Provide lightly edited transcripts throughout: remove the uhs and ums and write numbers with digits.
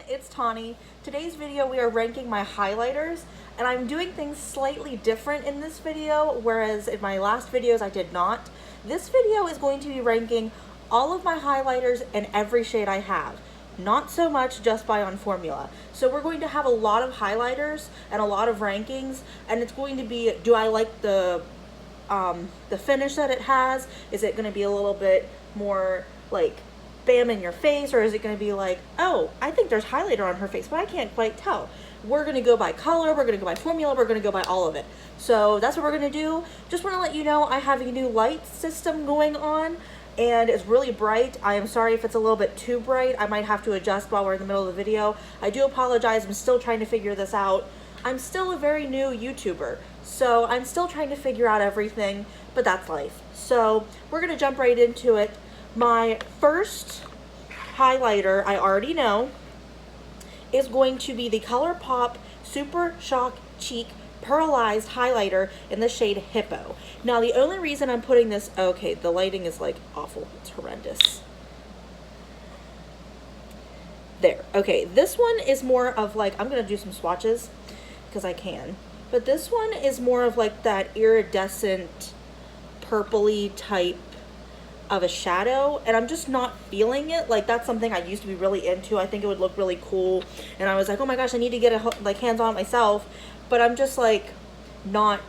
it's Tawney. Today's video we are ranking my highlighters, and I'm doing things slightly different in this video, whereas in my last videos I did not. This video is going to be ranking all of my highlighters in every shade I have. Not so much just by on formula. So we're going to have a lot of highlighters and a lot of rankings, and it's going to be, do I like the finish that it has? Is it going to be a little bit more like bam in your face, or is it going to be like, oh, I think there's highlighter on her face, but I can't quite tell? We're going to go by color, we're going to go by formula, we're going to go by all of it. So that's what we're going to do. Just want to let you know I have a new light system going on, and it's really bright. I am sorry if it's a little bit too bright. I might have to adjust while we're in the middle of the video. I do apologize. I'm still trying to figure this out. I'm still a very new YouTuber, so I'm still trying to figure out everything, but that's life. So we're going to jump right into it. My first highlighter, I already know, is going to be the Colourpop Super Shock Cheek Pearlized Highlighter in the shade Hippo. Now, the only reason I'm putting this, okay, the lighting is like awful. It's horrendous. There. Okay, this one is more of like, I'm going to do some swatches because I can. But this one is more of like that iridescent purpley type of a shadow, and I'm just not feeling it. Like, that's something I used to be really into. I think it would look really cool, and I was like, oh my gosh, I need to get a like hands on myself, but I'm just like not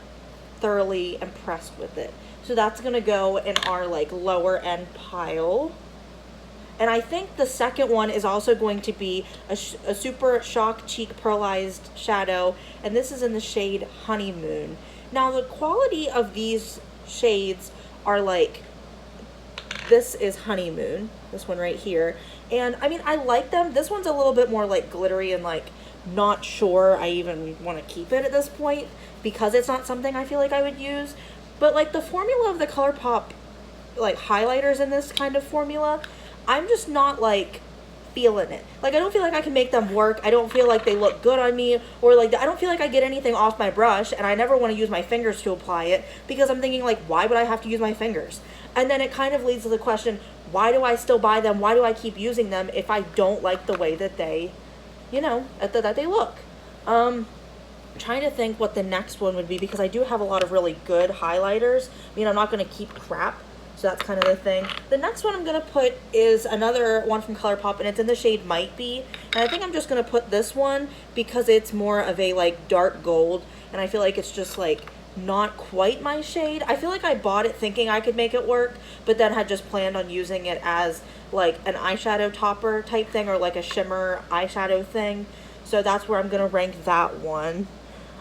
thoroughly impressed with it. So that's gonna go in our like lower end pile. And I think the second one is also going to be a Super Shock Cheek Pearlized Shadow, and this is in the shade Honeymoon. Now, the quality of these shades are like, this is Honeymoon, this one right here. And I mean, I like them. This one's a little bit more like glittery and like not sure I even want to keep it at this point because it's not something I feel like I would use. But like the formula of the Colourpop like highlighters in this kind of formula, I'm just not like feeling it. Like, I don't feel like I can make them work. I don't feel like they look good on me, or like I don't feel like I get anything off my brush, and I never want to use my fingers to apply it because I'm thinking like, why would I have to use my fingers? And then it kind of leads to the question, why do I still buy them? Why do I keep using them if I don't like the way that they, you know, that they look? Trying to think what the next one would be, because I do have a lot of really good highlighters. I mean, I'm not going to keep crap. So that's kind of the thing. The next one I'm going to put is another one from Colourpop, and it's in the shade Might Be. And I think I'm just going to put this one because it's more of a like dark gold, and I feel like it's just like not quite my shade. I feel like I bought it thinking I could make it work, but then had just planned on using it as like an eyeshadow topper type thing, or like a shimmer eyeshadow thing. So that's where I'm going to rank that one.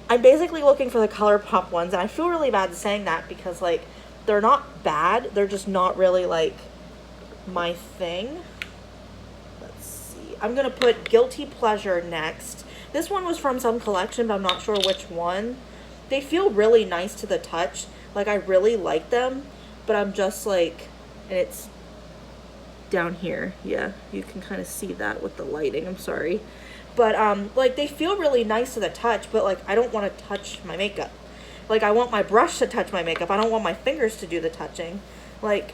I'm basically looking for the Colourpop ones, and I feel really bad saying that because like they're not bad, they're just not really like my thing. Let's see. I'm going to put Guilty Pleasure next. This one was from some collection, but I'm not sure which one. They feel really nice to the touch. Like, I really like them, but I'm just like, and it's down here. Yeah, you can kind of see that with the lighting. I'm sorry. But, like, they feel really nice to the touch, but, like, I don't want to touch my makeup. Like, I want my brush to touch my makeup. I don't want my fingers to do the touching. Like,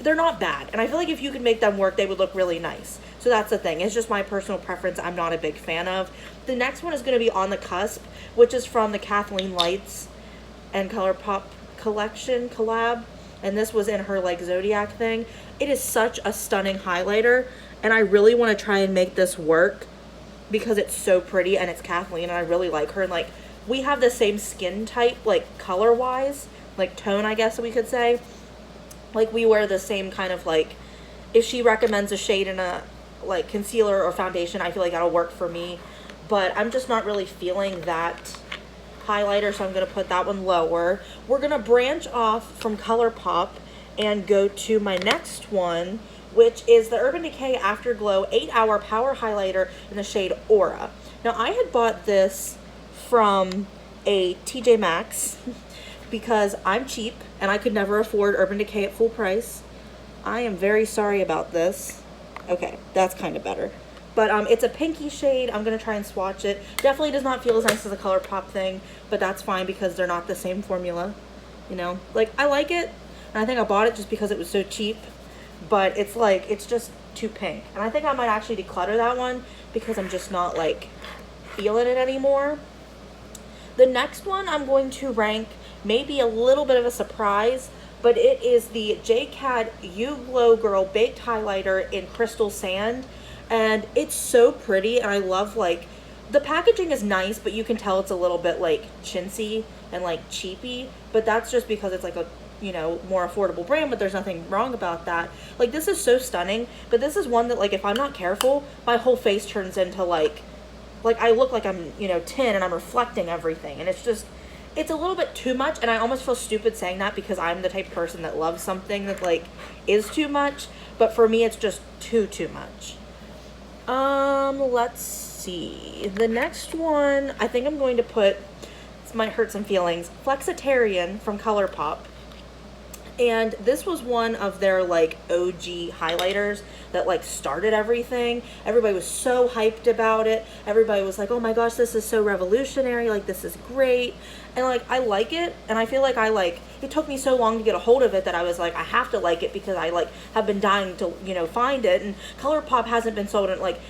they're not bad. And I feel like if you could make them work, they would look really nice. So that's the thing. It's just my personal preference I'm not a big fan of. The next one is going to be On the Cusp, which is from the Kathleen Lights and Colourpop collection collab. And this was in her, like, Zodiac thing. It is such a stunning highlighter. And I really want to try and make this work because it's so pretty and it's Kathleen and I really like her. And, like, we have the same skin type, like, color-wise. Like, tone, I guess we could say. Like, we wear the same kind of, like, if she recommends a shade in a, like, concealer or foundation, I feel like that'll work for me. But I'm just not really feeling that highlighter, so I'm going to put that one lower. We're going to branch off from Colourpop and go to my next one, which is the Urban Decay Afterglow 8-Hour Power Highlighter in the shade Aura. Now, I had bought this from a TJ Maxx because I'm cheap and I could never afford Urban Decay at full price. I am very sorry about this. Okay, that's kind of better. But it's a pinky shade. I'm going to try and swatch it. Definitely does not feel as nice as the Colourpop thing, but that's fine because they're not the same formula. You know, like, I like it, and I think I bought it just because it was so cheap. But it's like, it's just too pink. And I think I might actually declutter that one because I'm just not like feeling it anymore. The next one I'm going to rank maybe a little bit of a surprise, but it is the JCAD You Glow Girl Baked Highlighter in Crystal Sand. And it's so pretty, and I love, like, the packaging is nice, but you can tell it's a little bit, like, chintzy and, like, cheapy. But that's just because it's, like, a, you know, more affordable brand, but there's nothing wrong about that. Like, this is so stunning, but this is one that, like, if I'm not careful, my whole face turns into, like I look like I'm, you know, 10 and I'm reflecting everything. And it's just, it's a little bit too much, and I almost feel stupid saying that because I'm the type of person that loves something that, like, is too much. But for me, it's just too much. Let's see. The next one, I think I'm going to put, this might hurt some feelings, Flexitarian from Colourpop. And this was one of their, like, OG highlighters that, like, started everything. Everybody was so hyped about it. Everybody was like, oh my gosh, this is so revolutionary. Like, this is great. And, like, I like it. And I feel like it took me so long to get a hold of it that I was like, I have to like it because I, like, have been dying to, you know, find it. And Colourpop hasn't been sold in, like,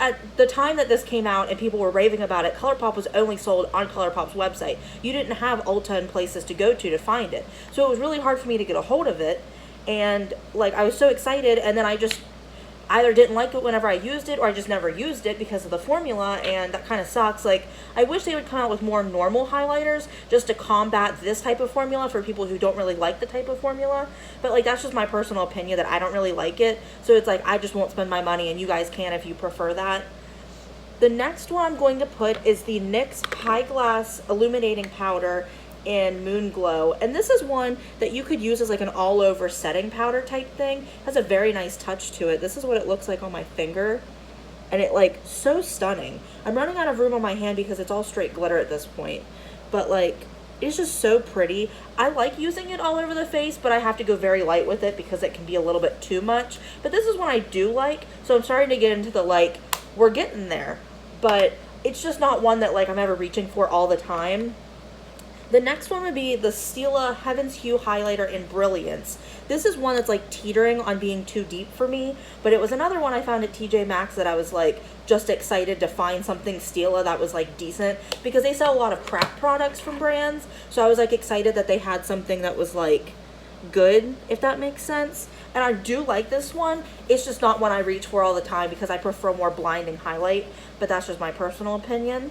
at the time that this came out and people were raving about it, Colourpop was only sold on Colourpop's website. You didn't have Ulta and places to go to find it. So it was really hard for me to get a hold of it. And, like, I was so excited, and then I just either didn't like it whenever I used it, or I just never used it because of the formula, and that kind of sucks. Like, I wish they would come out with more normal highlighters just to combat this type of formula for people who don't really like the type of formula. But, like, that's just my personal opinion that I don't really like it. So it's like, I just won't spend my money, and you guys can if you prefer that. The next one I'm going to put is the NYX High Glass Illuminating Powder in Moon Glow. And this is one that you could use as, like, an all-over setting powder type thing. It has a very nice touch to it. This is what it looks like on my finger. And it, like, so stunning. I'm running out of room on my hand because it's all straight glitter at this point. But, like, it's just so pretty. I like using it all over the face, but I have to go very light with it because it can be a little bit too much. But this is one I do like. So I'm starting to get into the, like, we're getting there. But it's just not one that, like, I'm ever reaching for all the time. The next one would be the Stila Heaven's Hue Highlighter in Brilliance. This is one that's, like, teetering on being too deep for me, but it was another one I found at TJ Maxx that I was, like, just excited to find something Stila that was, like, decent, because they sell a lot of crap products from brands, so I was, like, excited that they had something that was, like, good, if that makes sense. And I do like this one. It's just not one I reach for all the time because I prefer more blinding highlight, but that's just my personal opinion.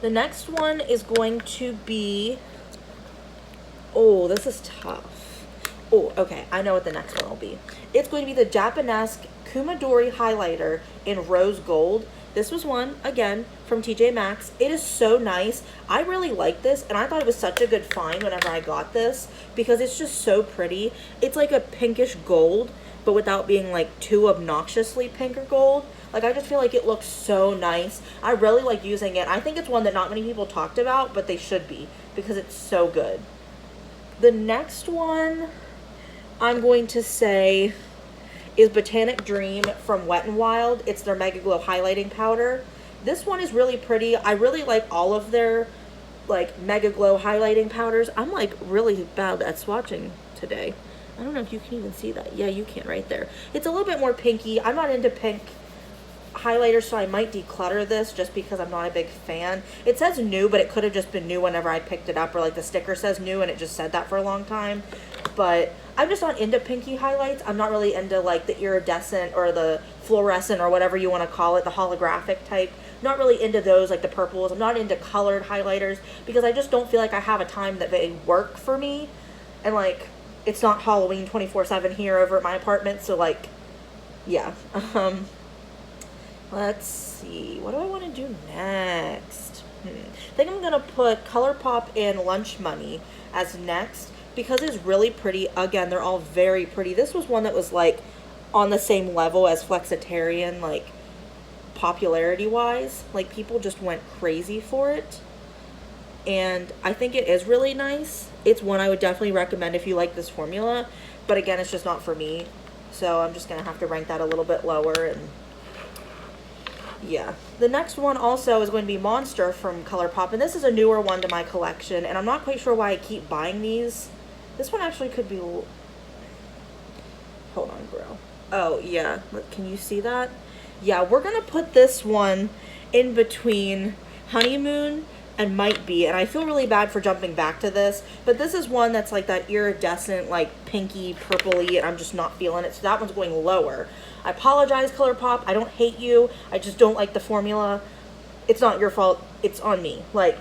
The next one is going to be, oh, this is tough. Oh, okay, I know what the next one will be. It's going to be the Japanesque Kumadori Highlighter in Rose Gold. This was one, again, from TJ Maxx. It is so nice. I really like this, and I thought it was such a good find whenever I got this because it's just so pretty. It's like a pinkish gold, but without being, like, too obnoxiously pink or gold. Like, I just feel like it looks so nice. I really like using it. I think it's one that not many people talked about, but they should be because it's so good. The next one I'm going to say is Botanic Dream from Wet n Wild. It's their Mega Glow Highlighting Powder. This one is really pretty. I really like all of their, like, Mega Glow highlighting powders. I'm, like, really bad at swatching today. I don't know if you can even see that. Yeah, you can right there. It's a little bit more pinky. I'm not into pink highlighter, so I might declutter this just because I'm not a big fan. It says new, but it could have just been new whenever I picked it up, or, like, the sticker says new and it just said that for a long time. But I'm just not into pinky highlights. I'm not really into, like, the iridescent or the fluorescent or whatever you want to call it, the holographic type. Not really into those, like the purples. I'm not into colored highlighters because I just don't feel like I have a time that they work for me. And, like, it's not Halloween 24/7 here over at my apartment, so, like, yeah. Let's see. What do I want to do next? I think I'm going to put Colourpop and Lunch Money as next because it's really pretty. Again, they're all very pretty. This was one that was, like, on the same level as Flexitarian, like, popularity-wise. Like, people just went crazy for it. And I think it is really nice. It's one I would definitely recommend if you like this formula. But again, it's just not for me. So I'm just going to have to rank that a little bit lower. And yeah. The next one also is going to be Monster from Colourpop. And this is a newer one to my collection. And I'm not quite sure why I keep buying these. This one actually could be... Hold on, bro. Oh, yeah. Can you see that? Yeah, we're gonna put this one in between Honeymoon and Might Be, and I feel really bad for jumping back to this, but this is one that's like that iridescent, like pinky, purpley, and I'm just not feeling it, so that one's going lower. I apologize, Colourpop. I don't hate you. I just don't like the formula. It's not your fault. It's on me. Like,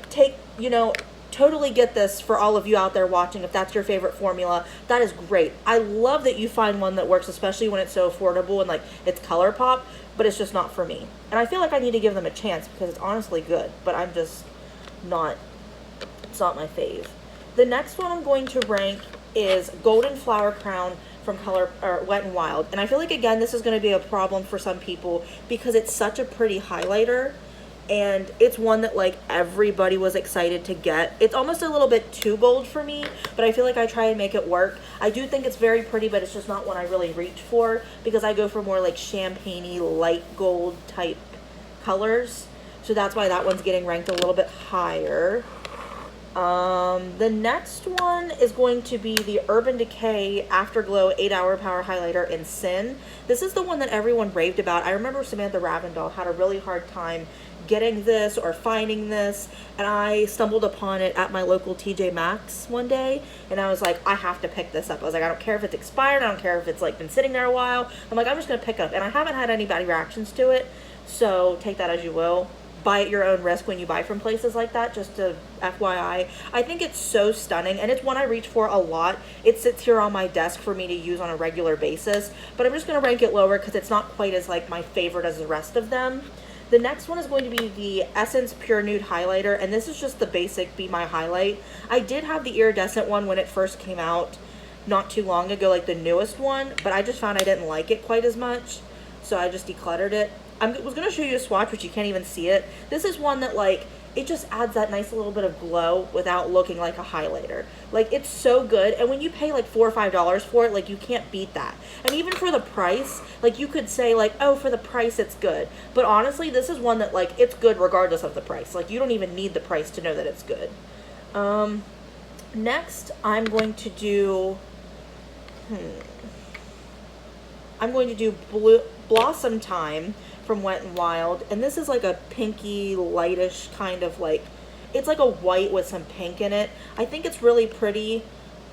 totally get this for all of you out there watching. If that's your favorite formula, that is great. I love that you find one that works, especially when it's so affordable and like it's Colourpop, but it's just not for me. And I feel like I need to give them a chance because it's honestly good, but I'm just not, it's not my fave. The next one I'm going to rank is Golden Flower Crown from Wet n Wild. And I feel like, again, this is going to be a problem for some people because it's such a pretty highlighter. And it's one that like everybody was excited to get. It's almost a little bit too gold for me, but I feel like I try and make it work. I do think it's very pretty, but it's just not one I really reach for because I go for more like champagne-y, light gold type colors. So that's why that one's getting ranked a little bit higher. The next one is going to be the Urban Decay Afterglow 8-Hour Power Highlighter in Sin. This is the one that everyone raved about. I remember Samantha Ravindell had a really hard time getting this or finding this, and I stumbled upon it at my local TJ Maxx one day, and I was like, I have to pick this up. I was like, I don't care if it's expired, I don't care if it's like been sitting there a while. I'm like, I'm just gonna pick it up, and I haven't had any bad reactions to it, so take that as you will. Buy at your own risk when you buy from places like that, just to FYI. I think it's so stunning, and it's one I reach for a lot. It sits here on my desk for me to use on a regular basis, but I'm just gonna rank it lower because it's not quite as like my favorite as the rest of them. The next one is going to be the Essence Pure Nude Highlighter, and this is just the basic Be My Highlight. I did have the iridescent one when it first came out not too long ago, like the newest one, but I just found I didn't like it quite as much, so I just decluttered it. I was going to show you a swatch, but you can't even see it. This is one that, like, it just adds that nice little bit of glow without looking like a highlighter. Like, it's so good, and when you pay like $4 or $5 for it, like, you can't beat that. And even for the price, like, you could say like, oh, for the price it's good, but honestly this is one that like it's good regardless of the price. Like, you don't even need the price to know that it's good. Next I'm going to do Blossom Time from Wet n Wild, and this is like a pinky lightish kind of like, it's like a white with some pink in it. I think it's really pretty.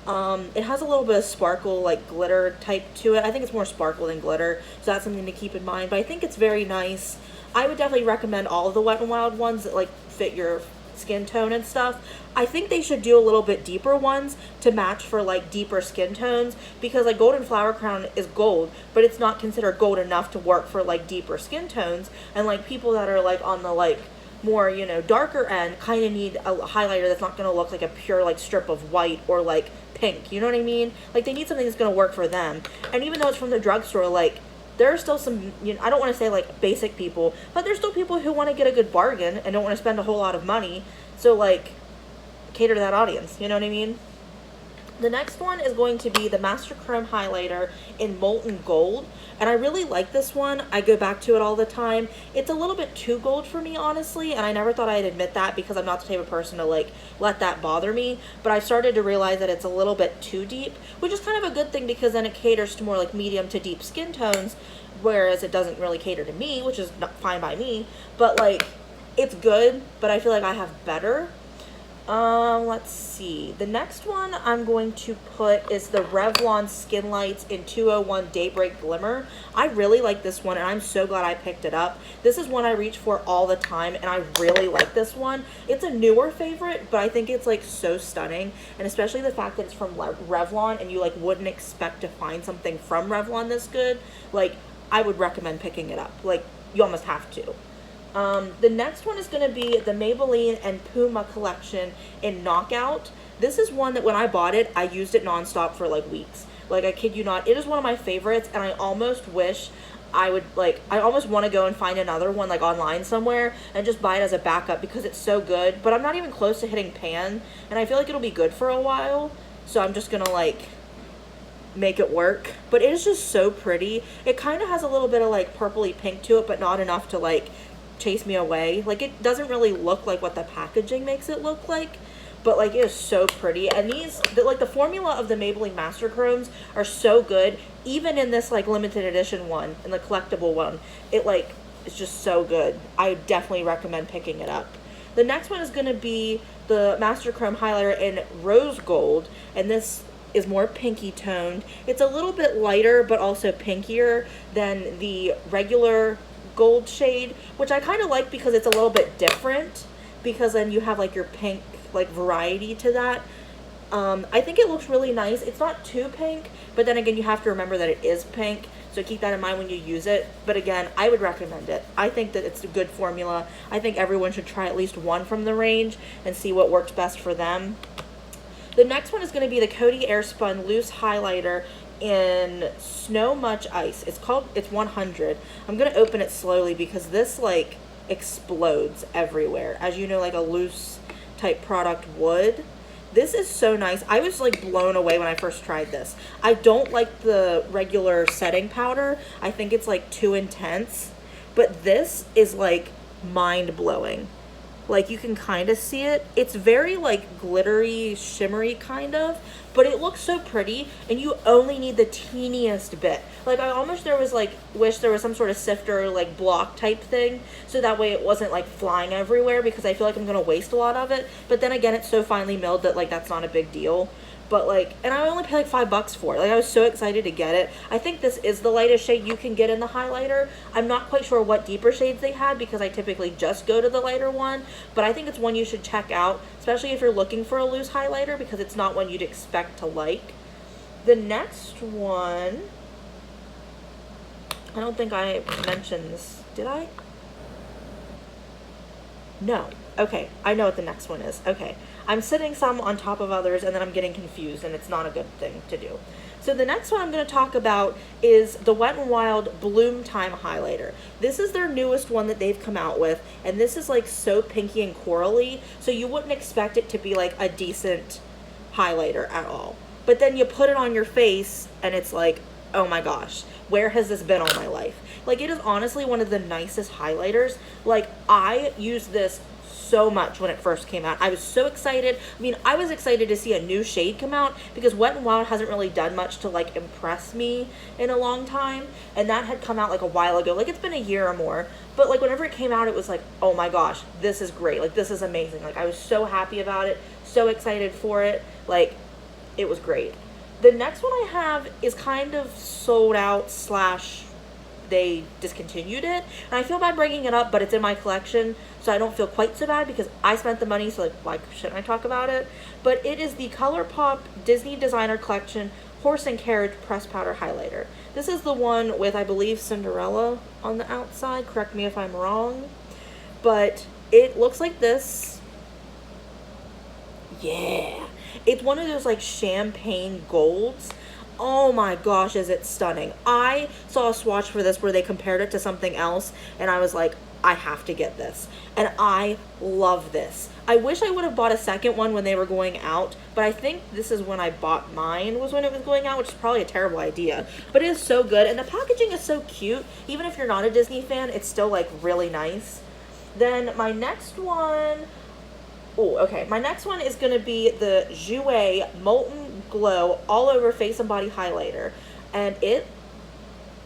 It has a little bit of sparkle, like glitter type to it. I think it's more sparkle than glitter, so that's something to keep in mind, but I think it's very nice. I would definitely recommend all of the Wet n Wild ones that like fit your skin tone and stuff. I think they should do a little bit deeper ones to match for like deeper skin tones, because like Golden Flower Crown is gold, but it's not considered gold enough to work for like deeper skin tones, and like people that are like on the like more, you know, darker end kind of need a highlighter that's not going to look like a pure like strip of white or like pink, you know what I mean? Like, they need something that's going to work for them. And even though it's from the drugstore, like, there are still some, you know, I don't want to say like basic people, but there's still people who want to get a good bargain and don't want to spend a whole lot of money, so like cater to that audience, you know what I mean? The next one is going to be the Master Chrome Highlighter in Molten Gold, and I really like this one. I go back to it all the time. It's a little bit too gold for me, honestly, and I never thought I'd admit that because I'm not the type of person to like let that bother me, but I've started to realize that it's a little bit too deep, which is kind of a good thing because then it caters to more like medium to deep skin tones, whereas it doesn't really cater to me, which is not fine by me, but like, it's good, but I feel like I have better. Let's see. The next one I'm going to put is the Revlon Skin Lights in 201 Daybreak Glimmer. I really like this one, and I'm so glad I picked it up. This is one I reach for all the time, and I really like this one. It's a newer favorite, but I think it's like so stunning, and especially the fact that it's from Revlon, and you like wouldn't expect to find something from Revlon this good. Like, I would recommend picking it up. Like, you almost have to. The next one is going to be the Maybelline and Puma collection in Knockout. This is one that when I bought it, I used it nonstop for like weeks. Like, I kid you not, it is one of my favorites, and I almost wish I would, like, I almost want to go and find another one like online somewhere and just buy it as a backup because it's so good, but I'm not even close to hitting pan, and I feel like it'll be good for a while, so I'm just gonna like make it work. But it is just so pretty. It kind of has a little bit of like purpley pink to it, but not enough to like chase me away. Like, it doesn't really look like what the packaging makes it look like, but like it is so pretty. And these, like the formula of the Maybelline Master Chromes are so good. Even in this like limited edition one, in the collectible one, it like is just so good. I definitely recommend picking it up. The next one is going to be the Master Chrome highlighter in Rose Gold, and this is more pinky toned. It's a little bit lighter, but also pinkier than the regular gold shade, which I kind of like because it's a little bit different, because then you have like your pink like variety to that. I think it looks really nice. It's not too pink, but then again, you have to remember that it is pink, so keep that in mind when you use it. But again, I would recommend it. I think that it's a good formula. I think everyone should try at least one from the range and see what works best for them. The next one is going to be the Coty Airspun Loose Highlighter in Snow Much Ice. It's 100. I'm going to open it slowly because this like explodes everywhere, as you know, like a loose type product would. This is so nice. I was like blown away when I first tried this. I don't like the regular setting powder. I think it's like too intense, but this is like mind-blowing. Like you can kind of see it. It's very like glittery, shimmery kind of, but it looks so pretty, and you only need the teeniest bit. Like I almost wish there was some sort of sifter like block type thing, so that way it wasn't like flying everywhere, because I feel like I'm gonna waste a lot of it. But then again, it's so finely milled that like that's not a big deal. But like, and I only paid like $5 for it. Like I was so excited to get it. I think this is the lightest shade you can get in the highlighter. I'm not quite sure what deeper shades they had, because I typically just go to the lighter one, but I think it's one you should check out, especially if you're looking for a loose highlighter, because it's not one you'd expect to like. The next one, I don't think I mentioned this, did I? No. Okay, I know what the next one is. Okay, I'm sitting some on top of others, and then I'm getting confused, and it's not a good thing to do. So the next one I'm going to talk about is the Wet n Wild Bloom Time Highlighter. This is their newest one that they've come out with, and this is like so pinky and corally, so you wouldn't expect it to be like a decent highlighter at all. But then you put it on your face, and it's like, oh my gosh, where has this been all my life? Like, it is honestly one of the nicest highlighters. Like, I used this so much when it first came out. I was so excited. I mean, I was excited to see a new shade come out, because Wet n Wild hasn't really done much to like impress me in a long time, and that had come out like a while ago. Like, it's been a year or more, but like whenever it came out, it was like, oh my gosh, this is great. Like, this is amazing. Like, I was so happy about it, so excited for it. Like, it was great. The next one I have is kind of sold out / they discontinued it, and I feel bad bringing it up, but it's in my collection, so I don't feel quite so bad, because I spent the money, so like, why shouldn't I talk about it? But it is the Colourpop Disney Designer Collection Horse and Carriage Pressed Powder Highlighter. This is the one with, I believe, Cinderella on the outside. Correct me if I'm wrong, but it looks like this. Yeah, it's one of those like champagne golds. Oh my gosh, is it stunning. I saw a swatch for this where they compared it to something else, and I was like, I have to get this. And I love this. I wish I would have bought a second one when they were going out, but I think this is when I bought mine, was when it was going out, which is probably a terrible idea. But it is so good, and the packaging is so cute. Even if you're not a Disney fan, it's still like really nice. Then my next one, my next one is going to be the Jouer Molten Glow All Over Face and Body Highlighter, and it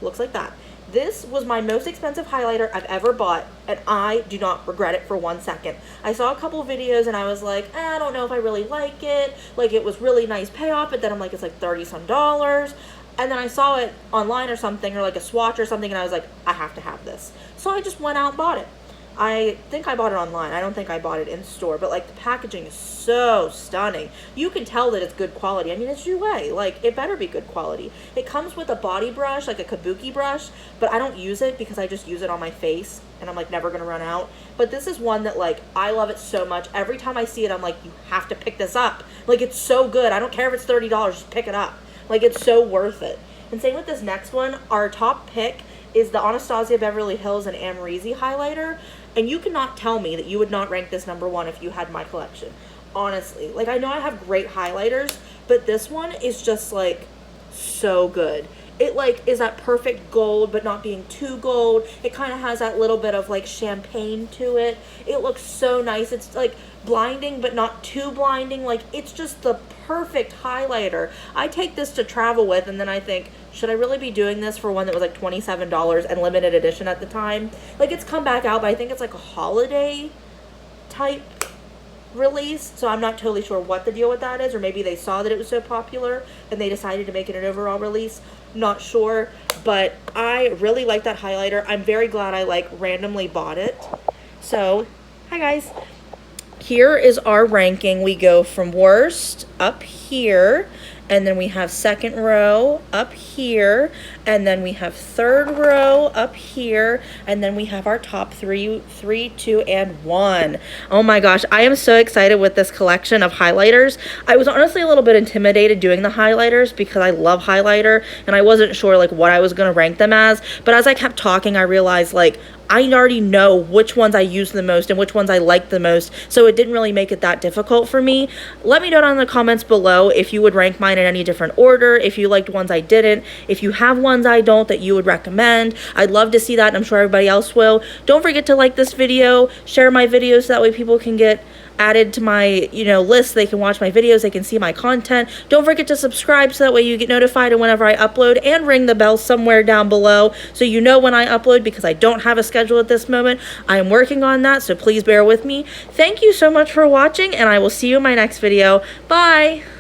looks like that. This was my most expensive highlighter I've ever bought, and I do not regret it for 1 second. I saw a couple videos, and I was like, I don't know if I really like it. Like, it was really nice payoff, but then I'm like, it's like $30-some. And then I saw it online or something, or like a swatch or something, and I was like, I have to have this. So I just went out and bought it. I think I bought it online. I don't think I bought it in store, but like the packaging is so stunning. You can tell that it's good quality. I mean, it's Jouer. Like, it better be good quality. It comes with a body brush, like a kabuki brush, but I don't use it because I just use it on my face, and I'm like never gonna run out. But this is one that like, I love it so much. Every time I see it, I'm like, you have to pick this up. Like, it's so good. I don't care if it's $30, just pick it up. Like, it's so worth it. And same with this next one. Our top pick is the Anastasia Beverly Hills and Amrezy highlighter. And you cannot tell me that you would not rank this #1 if you had my collection. Honestly. Like, I know I have great highlighters, but this one is just, like, so good. it like is that perfect gold, but not being too gold. It kind of has that little bit of like champagne to it. It looks so nice. It's like blinding, but not too blinding. Like, it's just the perfect highlighter. I take this to travel with, and then I think, should I really be doing this for one that was like $27 and limited edition at the time? Like, it's come back out, but I think it's like a holiday type release, so I'm not totally sure what the deal with that is, or maybe they saw that it was so popular and they decided to make it an overall release. Not sure, but I really like that highlighter. I'm very glad I like randomly bought it. So, hi guys. Here is our ranking. We go from worst up here, and then we have second row up here, and then we have third row up here, and then we have our top three, 2, and 1. Oh my gosh, I am so excited with this collection of highlighters. I was honestly a little bit intimidated doing the highlighters because I love highlighter, and I wasn't sure like what I was gonna rank them as, but as I kept talking, I realized like I already know which ones I use the most and which ones I like the most, so it didn't really make it that difficult for me. Let me know down in the comments below if you would rank mine in any different order, if you liked ones I didn't, if you have ones I don't that you would recommend. I'd love to see that, and I'm sure everybody else will. Don't forget to like this video, share my videos so that way people can get added to my, list. They can watch my videos, they can see my content. Don't forget to subscribe so that way you get notified whenever I upload, and ring the bell somewhere down below so you know when I upload, because I don't have a schedule at this moment. I am working on that, so please bear with me. Thank you so much for watching, and I will see you in my next video. Bye!